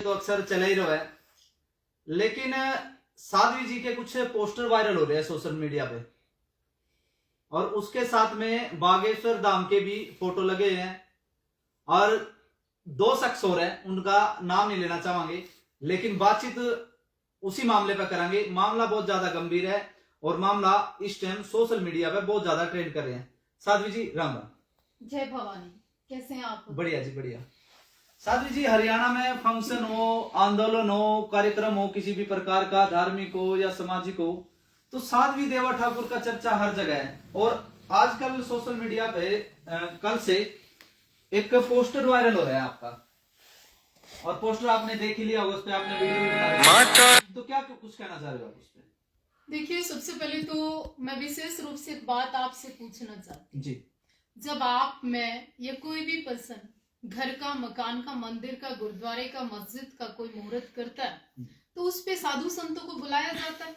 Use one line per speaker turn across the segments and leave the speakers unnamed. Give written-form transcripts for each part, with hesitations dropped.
तो अक्सर चला ही रहा है, लेकिन साध्वी जी के कुछ पोस्टर वायरल हो रहे हैं सोशल मीडिया पे, और उसके साथ में बागेश्वर धाम के भी फोटो लगे हैं, और दो शख्स हो रहे हैं, उनका नाम नहीं लेना चाहेंगे, लेकिन बातचीत उसी मामले पर करेंगे। मामला बहुत ज्यादा गंभीर है और मामला इस टाइम सोशल मीडिया पे बहुत ज्यादा ट्रेंड कर रहे हैं। साध्वी जी राम राम।
जय भवानी, कैसे हैं आप?
बढ़िया जी बढ़िया। साध्वी जी, हरियाणा में फंक्शन हो, आंदोलन हो, कार्यक्रम हो, किसी भी प्रकार का, धार्मिक हो या सामाजिक हो, तो साध्वी देवा ठाकुर का चर्चा हर जगह है। और आजकल सोशल मीडिया पे कल से एक पोस्टर वायरल हो रहा है आपका, और पोस्टर आपने देख ही लिया होगा, उस पर आपने वीडियो भी बना, तो क्या कुछ कहना चाह रहे हो आप उस पर?
देखिए, सबसे पहले तो मैं विशेष रूप से एक बात आपसे पूछना चाहती हूँ
जी।
जब आप, मैं या कोई भी पर्सन घर का, मकान का, मंदिर का, गुरुद्वारे का, मस्जिद का कोई मुहूर्त करता है तो उस पे साधु संतों को बुलाया जाता है,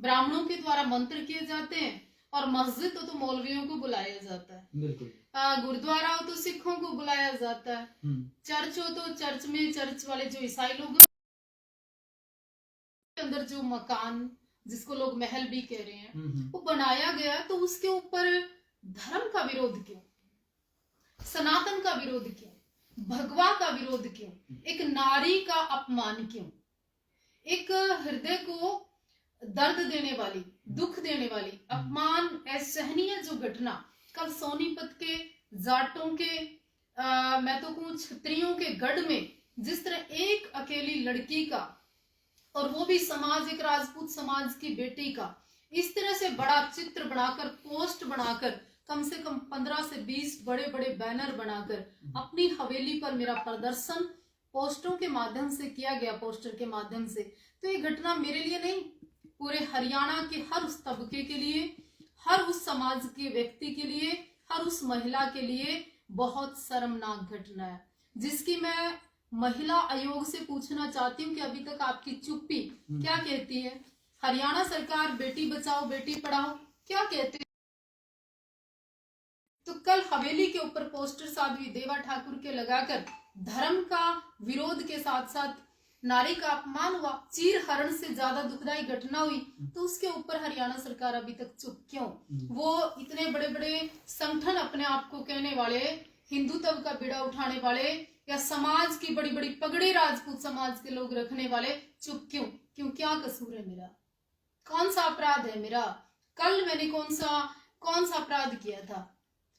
ब्राह्मणों के द्वारा मंत्र किए जाते हैं, और मस्जिद हो तो मौलवियों को बुलाया जाता है,
बिल्कुल।
गुरुद्वारा हो तो सिखों को बुलाया जाता है, चर्च हो तो चर्च में चर्च वाले जो ईसाई लोग के अंदर जो मकान, जिसको लोग महल भी कह रहे हैं, वो बनाया गया, तो उसके ऊपर धर्म का विरोध क्यों, सनातन का विरोध क्यों, भगवा का विरोध क्यों, एक नारी का अपमान क्यों, एक हृदय को दर्द देने वाली, दुख देने वाली, अपमान, असहनीय जो घटना कल सोनीपत के, जाटों के, मैं तो कहूं क्षत्रियों के गढ़ में जिस तरह एक अकेली लड़की का, और वो भी समाज, एक राजपूत समाज की बेटी का, इस तरह से बड़ा चित्र बनाकर, पोस्ट बनाकर, कम से कम 15 से 20 बड़े बड़े बैनर बनाकर अपनी हवेली पर मेरा प्रदर्शन पोस्टरों के माध्यम से किया गया, पोस्टर के माध्यम से, तो ये घटना मेरे लिए नहीं, पूरे हरियाणा के हर उस तबके के लिए, हर उस समाज के व्यक्ति के लिए, हर उस महिला के लिए बहुत शर्मनाक घटना है, जिसकी मैं महिला आयोग से पूछना चाहती हूँ कि अभी तक आपकी चुप्पी क्या कहती है? हरियाणा सरकार बेटी बचाओ बेटी पढ़ाओ क्या कहते हैं? तो कल हवेली के ऊपर पोस्टर साध्वी देवा ठाकुर के लगाकर धर्म का विरोध के साथ साथ नारी का अपमान हुआ, चीर हरण से ज्यादा दुखदाई घटना हुई, तो उसके ऊपर हरियाणा सरकार अभी तक चुप क्यों? वो इतने बड़े बड़े संगठन अपने आप को कहने वाले, हिंदुत्व का बीड़ा उठाने वाले, या समाज की बड़ी बड़ी पगड़ी राजपूत समाज के लोग रखने वाले, चुप क्यों? क्यों, क्या कसूर है मेरा? कौन सा अपराध है मेरा? कल मैंने कौन सा अपराध किया था?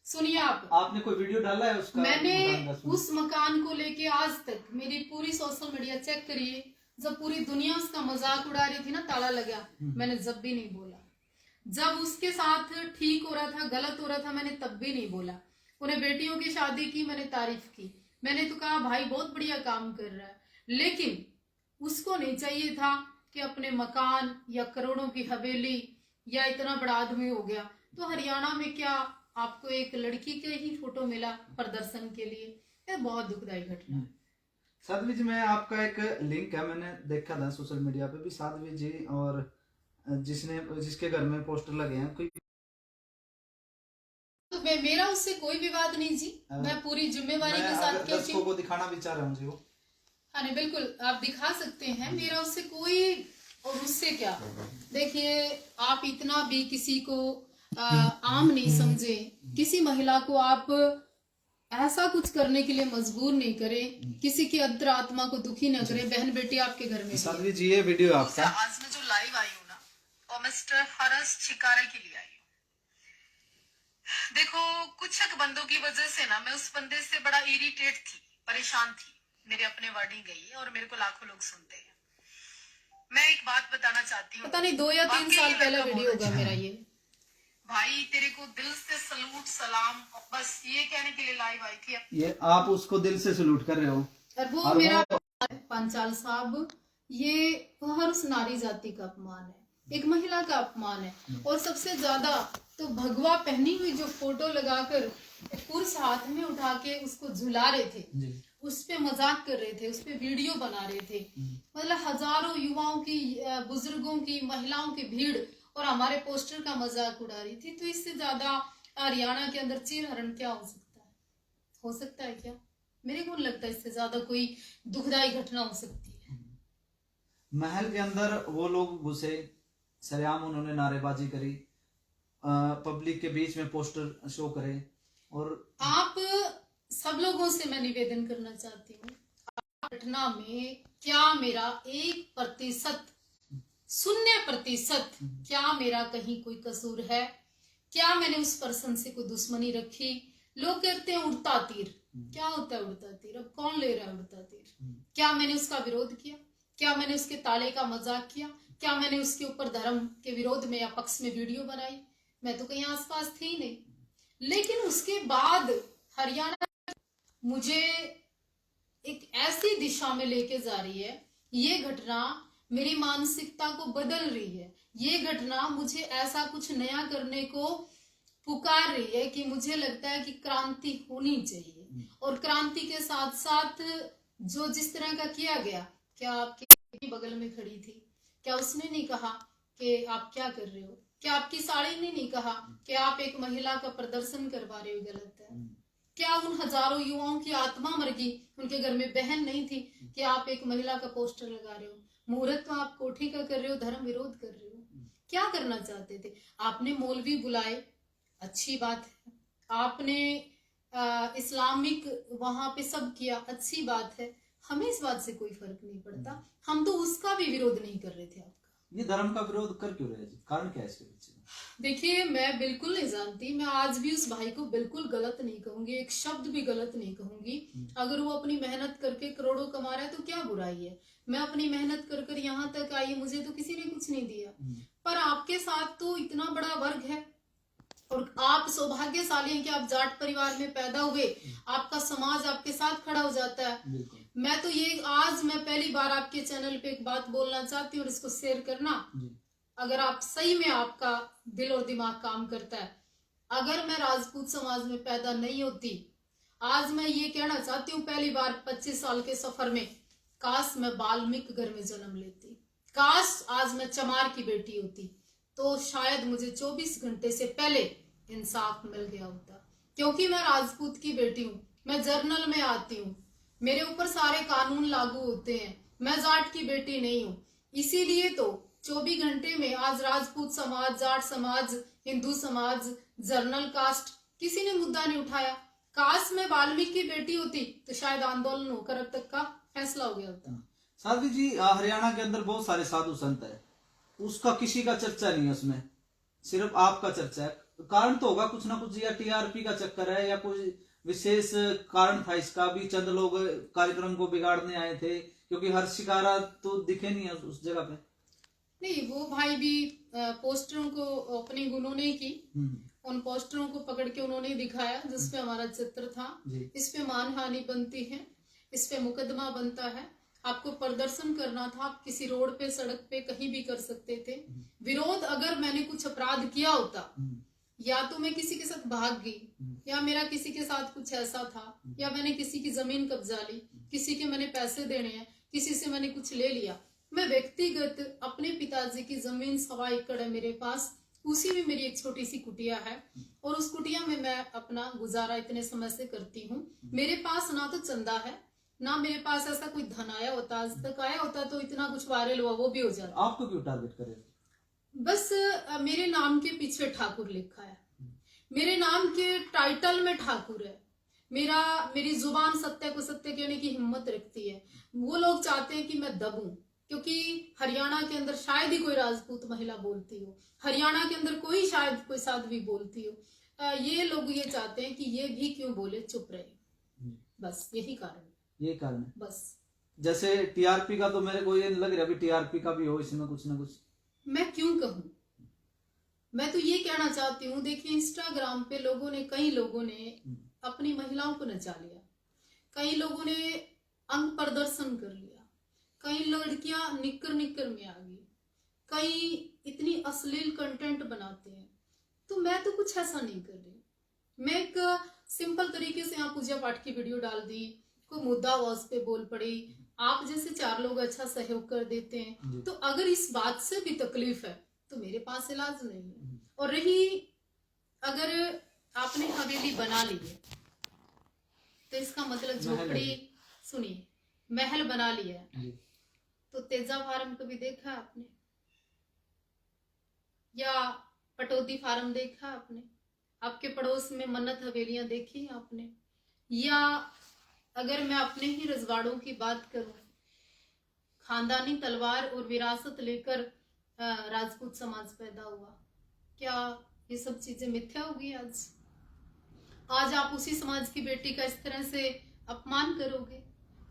सुनिए, आपने
कोई वीडियो डाला है उसका?
मैंने उस मकान को लेके आज तक मेरी पूरी सोशल मीडिया चेक करिए, जब पूरी दुनिया उसका मजाक उड़ा रही थी ना, ताला लगा, मैंने जब भी नहीं बोला। जब उसके साथ ठीक हो रहा था, गलत हो रहा था, मैंने तब भी नहीं बोला। उन्हें बेटियों की शादी की, मैंने तारीफ की, मैंने तो कहा भाई बहुत बढ़िया काम कर रहा है, लेकिन उसको नहीं चाहिए था कि अपने मकान या करोड़ों की हवेली या इतना बड़ा आदमी हो गया। तो हरियाणा में क्या आपको एक लड़की के ही फोटो मिला प्रदर्शन के लिए? यह बहुत दुखदायी घटना है।
साध्वी जी, मैं आपका एक लिंक है, मैंने देखा था सोशल मीडिया पे भी, साध्वी जी और जिसके घर में पोस्टर लगे हैं, कोई
तो मेरा उससे कोई विवाद नहीं जी, मैं पूरी जिम्मेवारी के साथ
दर्शकों को दिखाना भी चाह रहा हूँ जी वो।
हाँ नहीं, बिल्कुल आप दिखा सकते हैं, मेरा उससे कोई, और उससे क्या, देखिए आप इतना भी किसी को आम नहीं समझे, किसी महिला को आप ऐसा कुछ करने के लिए मजबूर नहीं करे, किसी की अंतर आत्मा को दुखी न करे। बहन बेटी आपके घर में,
साध्वी जी ये वीडियो आपका,
आज मैं जो लाइव आई हूँ ना, और मिस्टर हरस छिकारे के लिए आई हूँ। देखो, कुछ एक बंदों की वजह से ना, मैं उस बंदे से बड़ा इरिटेट थी, परेशान थी, मेरे अपने वर्डिंग गई है, और मेरे को लाखों लोग सुनते हैं। मैं एक बात बताना चाहती हूँ, पता नहीं 2 या 3 साल पहले वीडियो होगा मेरा ये। भाई तेरे को दिल से सलूट सलाम, बस ये कहने के लिए लाइव आई थी।
ये आप उसको दिल से सलूट कर रहे हो,
और वो मेरा पंचाल साहब, ये हर उस नारी जाति का अपमान है, एक महिला का अपमान है, और सबसे ज्यादा तो भगवा पहनी हुई जो फोटो लगाकर पुरुष हाथ में उठा के उसको झुला रहे थे, उस पे मजाक कर रहे थे, उस पे वीडियो बना रहे थे, मतलब हजारों युवाओं की, बुजुर्गों की, महिलाओं की भीड़, और हमारे पोस्टर का मजाक उड़ा रही थी। तो इससे ज्यादा हरियाणा के अंदर चीर हरण क्या हो सकता है? हो सकता है क्या? मेरे को नहीं लगता इससे ज्यादा कोई दुखदायी घटना हो सकती है।
महल के अंदर वो लोग घुसे, सरेआम उन्होंने नारेबाजी करी, पब्लिक के बीच में पोस्टर शो करे, और
आप सब लोगों से मैं निवेदन करना चाहती हूँ, घटना में क्या मेरा 1%, 0% क्या मेरा कहीं कोई कसूर है? क्या मैंने उस पर्सन से कोई दुश्मनी रखी? लोग कहते हैं उड़ता तीर, क्या होता है उड़ता तीर? अब कौन ले रहा है उड़ता तीर? क्या मैंने उसका विरोध किया? क्या मैंने उसके ताले का मजाक किया? क्या मैंने उसके ऊपर धर्म के विरोध में या पक्ष में वीडियो बनाई? मैं तो कहीं आसपास थी ही नहीं। लेकिन उसके बाद हरियाणा मुझे एक ऐसी दिशा में लेके जा रही है, ये घटना मेरी मानसिकता को बदल रही है। ये घटना मुझे ऐसा कुछ नया करने को पुकार रही है कि मुझे लगता है कि क्रांति होनी चाहिए। और क्रांति के साथ साथ जो जिस तरह का किया गया, क्या आपके बगल में खड़ी थी, क्या उसने नहीं कहा कि आप क्या कर रहे हो? क्या आपकी साड़ी ने नहीं कहा कि आप एक महिला का प्रदर्शन करवा रहे हो, गलत है? क्या उन हजारों युवाओं की आत्मा मर गई, उनके घर में बहन नहीं थी, कि आप एक महिला का पोस्टर लगा रहे हो? मुहूर्त तो आप कोठी का कर रहे हो, धर्म विरोध कर रहे हो। क्या करना चाहते थे? आपने मौलवी बुलाए, अच्छी बात है। आपने इस्लामिक वहां पे सब किया, अच्छी बात है। हमें इस बात से कोई फर्क नहीं पड़ता, हम तो उसका भी विरोध नहीं कर रहे थे। आपका
ये धर्म का विरोध कर क्यों रहे जी? कारण क्या है इसके पीछे?
देखिए, मैं बिल्कुल नहीं जानती, मैं आज भी उस भाई को बिल्कुल गलत नहीं कहूंगी, एक शब्द भी गलत नहीं कहूंगी। अगर वो अपनी मेहनत करके करोड़ों कमा रहा है तो क्या बुराई है? मैं अपनी मेहनत कर कर यहाँ तक आई, मुझे तो किसी ने कुछ नहीं दिया। पर आपके साथ तो इतना बड़ा वर्ग है, और आप सौभाग्यशाली हैं कि आप जाट परिवार में पैदा हुए, आपका समाज आपके साथ खड़ा हो जाता है। मैं तो ये आज मैं पहली बार आपके चैनल पे एक बात बोलना चाहती हूँ और इसको शेयर करना, अगर आप सही में आपका दिल और दिमाग काम करता है। अगर मैं राजपूत समाज में पैदा नहीं होती, आज मैं ये कहना चाहती हूँ पहली बार 25 साल के सफर में, काश मैं वाल्मीकि घर में जन्म लेती, काश आज मैं चमार की बेटी होती, तो शायद मुझे 24 घंटे से पहले इंसाफ मिल गया होता। क्योंकि मैं राजपूत की बेटी हूँ, मैं जर्नल में आती हूँ, मेरे ऊपर सारे कानून लागू होते हैं, मैं जाट की बेटी नहीं हूँ। इसीलिए तो 24 घंटे में आज राजपूत समाज, जाट समाज, हिंदू समाज, जर्नल कास्ट, किसी ने मुद्दा नहीं उठाया। काश मैं वाल्मीकि की बेटी होती तो शायद आंदोलन होकर अब तक का फैसला हो गया होता।
साध्वी जी, हरियाणा के अंदर बहुत सारे साधु संत है, उसका किसी का चर्चा नहीं है, उसमें सिर्फ आपका चर्चा है। कारण तो होगा कुछ ना कुछ, या टीआरपी का चक्कर है, या कोई विशेष कारण था इसका भी? चंद लोग कार्यक्रम को बिगाड़ने आए थे, क्योंकि हर शिकारा तो दिखे नहीं है उस जगह पे।
नहीं, वो भाई भी पोस्टरों को ओपनिंग उन्होंने की, उन पोस्टरों को पकड़ के उन्होंने दिखाया जिसपे हमारा चित्र था। इस पे मानहानि बनती है, इस पे मुकदमा बनता है। आपको प्रदर्शन करना था, आप किसी रोड पे, सड़क पे, कहीं भी कर सकते थे विरोध। अगर मैंने कुछ अपराध किया होता, या तो मैं किसी के साथ भाग गई, या मेरा किसी के साथ कुछ ऐसा था, या मैंने किसी की जमीन कब्जा ली, किसी के मैंने पैसे देने हैं, किसी से मैंने कुछ ले लिया, मैं व्यक्तिगत अपने पिताजी की जमीन 1.25 एकड़ है मेरे पास, उसी में मेरी एक छोटी सी कुटिया है, और उस कुटिया में मैं अपना गुजारा इतने समय से करती हूँ। मेरे पास ना तो चंदा है, ना मेरे पास ऐसा कोई धन आया होता, आज तक आया होता तो इतना कुछ वायरल हुआ वो भी हो जाता।
आपको क्यों टारगेट करे?
बस मेरे नाम के पीछे ठाकुर लिखा है, मेरे नाम के टाइटल में ठाकुर है, मेरी जुबान सत्य को सत्य कहने की हिम्मत रखती है। वो लोग चाहते हैं कि मैं दबूं, क्योंकि हरियाणा के अंदर शायद ही कोई राजपूत महिला बोलती हो, हरियाणा के अंदर कोई शायद कोई साध्वी बोलती हो। ये लोग ये चाहते हैं कि ये भी क्यों बोले, चुप रहे, बस यही कारण, ये कारण है बस।
जैसे टीआरपी का तो मेरे को ये लग रहा है, अभी टीआरपी का भी हो इसमें कुछ ना कुछ।
मैं क्यों कहूं, मैं तो ये कहना चाहती हूँ, देखिए इंस्टाग्राम पे कई लोगों ने अपनी महिलाओं को नचा लिया, कई लोगों ने अंग प्रदर्शन कर लिया, कई लड़कियां निक्कर में आ गई, कई इतनी अश्लील कंटेंट बनाते हैं। तो मैं तो कुछ ऐसा नहीं कर रही, मैं एक सिंपल तरीके से यहाँ पूजा पाठ की वीडियो डाल दी, कोई मुद्दा हुआ उस पे बोल पड़ी, आप जैसे 4 लोग अच्छा सहयोग कर देते हैं। तो अगर इस बात से भी तकलीफ है तो मेरे पास इलाज नहीं है। और रही, अगर आपने हवेली बना ली है, तो इसका मतलब
महल है
झोपड़ी,
जी।
सुनिए, महल बना लिया है।
जी।
तो तेजा फार्म कभी देखा आपने, या पटौदी फार्म देखा आपने? आपके पड़ोस में मन्नत हवेलियां देखी आपने? या अगर मैं अपने ही रजवाड़ों की बात करूं, खानदानी तलवार और विरासत लेकर राजपूत समाज पैदा हुआ, क्या ये सब चीजें मिथ्या होगी? आज आप उसी समाज की बेटी का इस तरह से अपमान करोगे?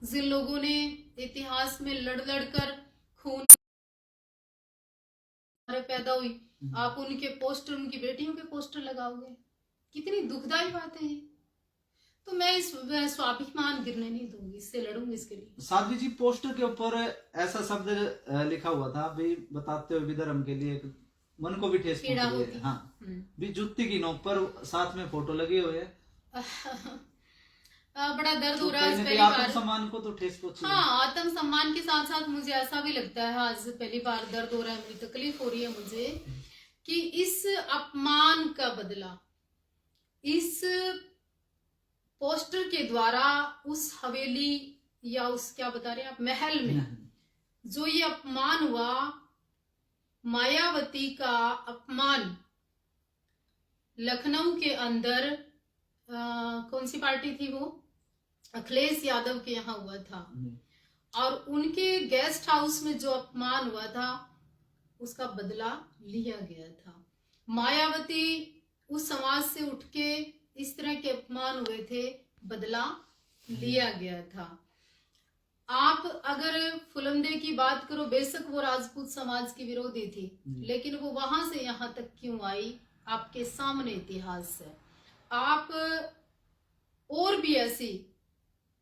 जिन लोगों ने इतिहास में लड़ लड़ कर खून पैदा हुई, आप उनके पोस्टर, उनकी बेटियों के पोस्टर लगाओगे? कितनी दुखदाई बात है ये। तो मैं इस स्वाभिमान गिरने नहीं दूंगी, इससे लड़ूंगी इसके लिए।
साध्वी जी, पोस्टर के ऊपर ऐसा शब्द लिखा हुआ था भी, बताते हुए विधर्म के लिए मन को भी ठेस
पीड़ा
पहुंच
होती
रही
है।
है। हाँ, भी जुत्ती की नोक पर साथ में फोटो लगे हुए है।
बड़ा दर्द हो रहा है पहली
आत्म
बार।
सम्मान को तो ठेस पहुंची।
हाँ, आत्म सम्मान के साथ साथ मुझे ऐसा भी लगता है, आज पहली बार दर्द हो रहा है, मुझे तकलीफ हो रही है मुझे, कि इस अपमान का बदला इस पोस्टर के द्वारा उस हवेली या उस, क्या बता रहे हैं आप, महल में जो ये अपमान हुआ, मायावती का अपमान लखनऊ के अंदर कौन सी पार्टी थी वो, अखिलेश यादव के यहाँ हुआ था, और उनके गेस्ट हाउस में जो अपमान हुआ था उसका बदला लिया गया था। मायावती उस समाज से उठ के इस तरह के अपमान हुए थे, बदला लिया गया था। आप अगर फुलंदे की बात करो, बेशक वो राजपूत समाज की विरोधी थी, लेकिन वो वहां से यहाँ तक क्यों आई, आपके सामने इतिहास है। आप और भी ऐसी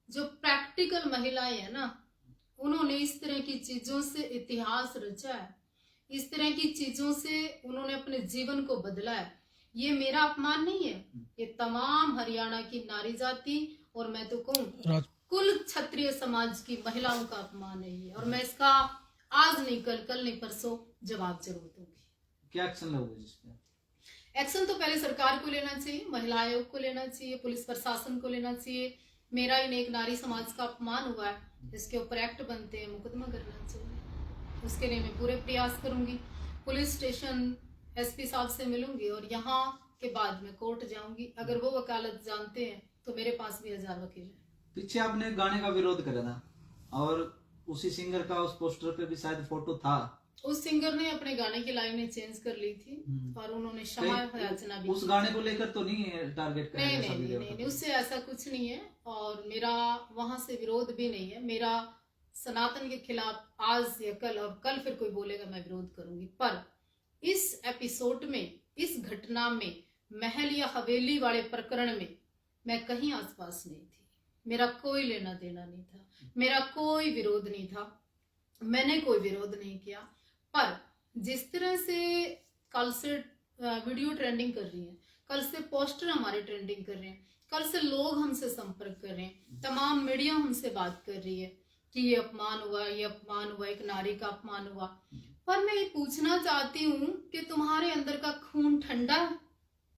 जो प्रैक्टिकल महिलाएं हैं ना, उन्होंने इस तरह की चीजों से इतिहास रचा है, इस तरह की चीजों से उन्होंने अपने जीवन को बदला है। ये मेरा अपमान नहीं है, ये तमाम हरियाणा की नारी जाति और मैं तो कहूँ कुल क्षत्रिय समाज की महिलाओं का अपमान है ये, और मैं इसका आज नहीं कल नहीं परसों जवाब जरूर दूंगी।
क्या एक्शन लोगे इस पे?
एक्शन तो पहले सरकार को लेना चाहिए, महिला आयोग को लेना चाहिए, पुलिस प्रशासन को लेना चाहिए। मेरा ही एक नारी समाज का अपमान हुआ है, इसके ऊपर एक्ट बनते हैं, मुकदमा करना चाहिए। उसके लिए मैं पूरे प्रयास करूंगी। पुलिस स्टेशन एसपी साहब से मिलूंगी और यहाँ के बाद में कोर्ट जाऊंगी। अगर वो वकालत जानते हैं तो मेरे पास भी 1000 वकील है।
पीछे आपने गाने का विरोध करा था और उसी सिंगर का उस पोस्टर पे भी शायद फोटो था।
उस सिंगर ने अपने गाने की लाइनें चेंज कर ली थी और उन्होंने क्षमा याचना भी।
उस गाने को लेकर तो नहीं है टारगेट
करा? नहीं, उससे ऐसा कुछ नहीं है और मेरा वहां से विरोध भी नहीं है। मेरा सनातन के खिलाफ आज या कल, और कल फिर कोई बोलेगा मैं विरोध करूंगी, पर इस एपिसोड में, इस घटना में, महल या हवेली वाले प्रकरण में मैं कहीं आसपास नहीं थी। मेरा कोई लेना देना नहीं था, मेरा कोई विरोध नहीं था, मैंने कोई विरोध नहीं किया। पर जिस तरह से कल से वीडियो ट्रेंडिंग कर रही है, कल से पोस्टर हमारे ट्रेंडिंग कर रहे हैं, कल से लोग हमसे संपर्क कर रहे हैं, तमाम मीडिया हमसे बात कर रही है कि ये अपमान हुआ, ये अपमान हुआ, एक नारी का अपमान हुआ। पर मैं ये पूछना चाहती हूँ कि तुम्हारे अंदर का खून ठंडा है?